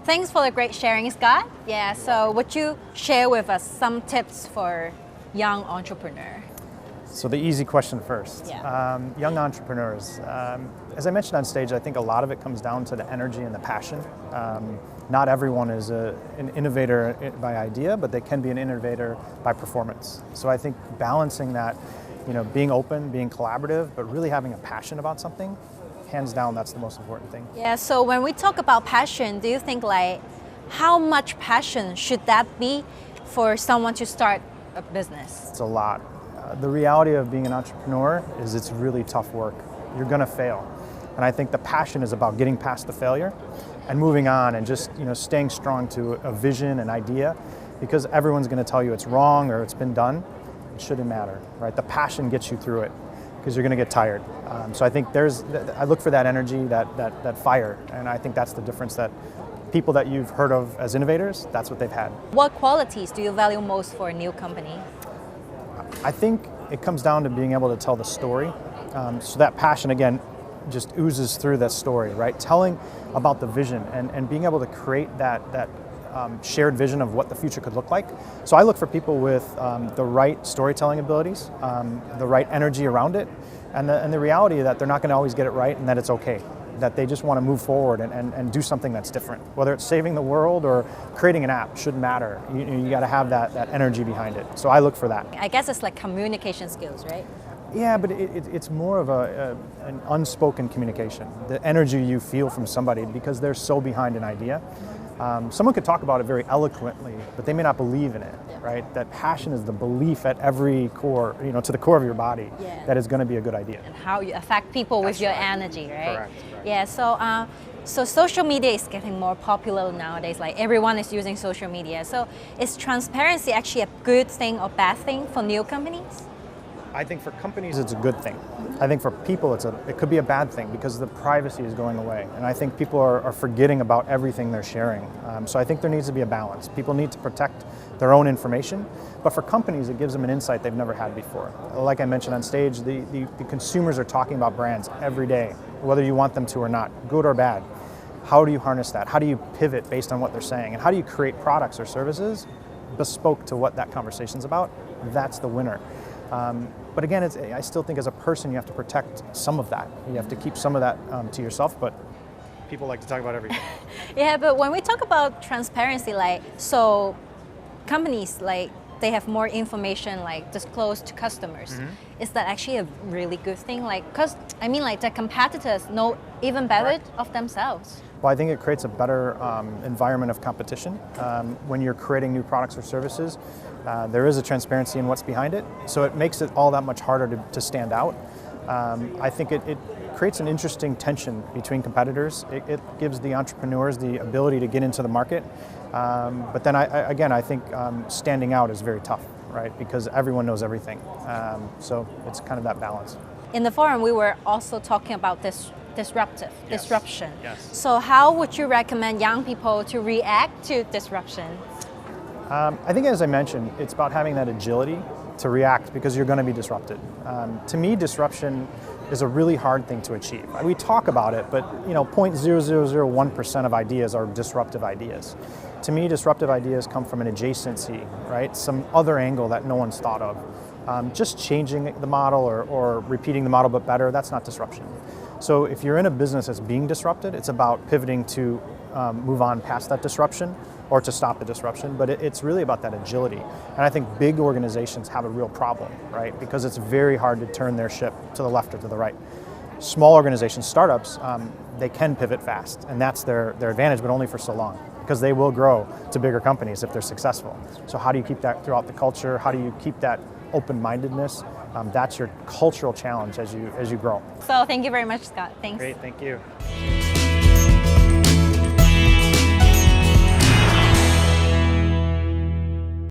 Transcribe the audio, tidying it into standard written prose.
Thanks for the great sharing, Scott. Yeah, so would you share with us some tips for young entrepreneur? So the easy question first. Yeah. Young entrepreneurs. As I mentioned on stage, I think a lot of it comes down to the energy and the passion. Not everyone is an innovator by idea, but they can be an innovator by performance. So I think balancing that, being open, being collaborative, but really having a passion about something, hands down, that's the most important thing. Yeah, so when we talk about passion, do you think how much passion should that be for someone to start a business? It's a lot. The reality of being an entrepreneur is it's really tough work. You're gonna fail. And I think the passion is about getting past the failure and moving on and just staying strong to a vision, an idea, because everyone's gonna tell you it's wrong or it's been done. It shouldn't matter, right? The passion gets you through it because you're gonna get tired. So I think I look for that energy, that fire, and I think that's the difference that people that you've heard of as innovators, that's what they've had. What qualities do you value most for a new company? I think it comes down to being able to tell the story. So that passion, again, just oozes through that story, right? Telling about the vision and being able to create that shared vision of what the future could look like. So I look for people with the right storytelling abilities, the right energy around it, and the reality that they're not going to always get it right and that it's okay, that they just want to move forward and do something that's different. Whether it's saving the world or creating an app, shouldn't matter. You got to have that energy behind it. So I look for that. I guess it's like communication skills, right? Yeah, but it's more of an unspoken communication. The energy you feel from somebody because they're so behind an idea. Someone could talk about it very eloquently, but they may not believe in it, right? That passion is the belief at every core, to the core of your body, that is going to be a good idea. And how you affect people with your energy, right? Correct. Yeah, so social media is getting more popular nowadays, like everyone is using social media. So is transparency actually a good thing or bad thing for new companies? I think for companies it's a good thing. I think for people it could be a bad thing because the privacy is going away. And I think people are forgetting about everything they're sharing. So I think there needs to be a balance. People need to protect their own information, but for companies it gives them an insight they've never had before. Like I mentioned on stage, the consumers are talking about brands every day, whether you want them to or not, good or bad. How do you harness that? How do you pivot based on what they're saying? And how do you create products or services bespoke to what that conversation's about? That's the winner. But again, I still think as a person you have to protect some of that. You have to keep some of that to yourself, but people like to talk about everything. Yeah, but when we talk about transparency, so companies, they have more information disclosed to customers. Mm-hmm. Is that actually a really good thing? Because the competitors know even better of themselves. Well, I think it creates a better environment of competition. When you're creating new products or services, there is a transparency in what's behind it, so it makes it all that much harder to stand out. I think it creates an interesting tension between competitors. It gives the entrepreneurs the ability to get into the market, but then I think standing out is very tough, right? Because everyone knows everything. So it's kind of that balance. In the forum, we were also talking about this disruption. Yes. So how would you recommend young people to react to disruption? I think, as I mentioned, it's about having that agility to react because you're going to be disrupted. To me, disruption is a really hard thing to achieve. We talk about it, but 0.0001% of ideas are disruptive ideas. To me, disruptive ideas come from an adjacency, right? Some other angle that no one's thought of. Just changing the model or repeating the model but better, that's not disruption. So if you're in a business that's being disrupted, it's about pivoting to move on past that disruption or to stop the disruption, but it's really about that agility. And I think big organizations have a real problem, right? Because it's very hard to turn their ship to the left or to the right. Small organizations, startups, they can pivot fast, and that's their advantage, but only for so long, because they will grow to bigger companies if they're successful. So how do you keep that throughout the culture? How do you keep that open-mindedness? That's your cultural challenge as you grow. So thank you very much, Scott. Thanks. Great, thank you.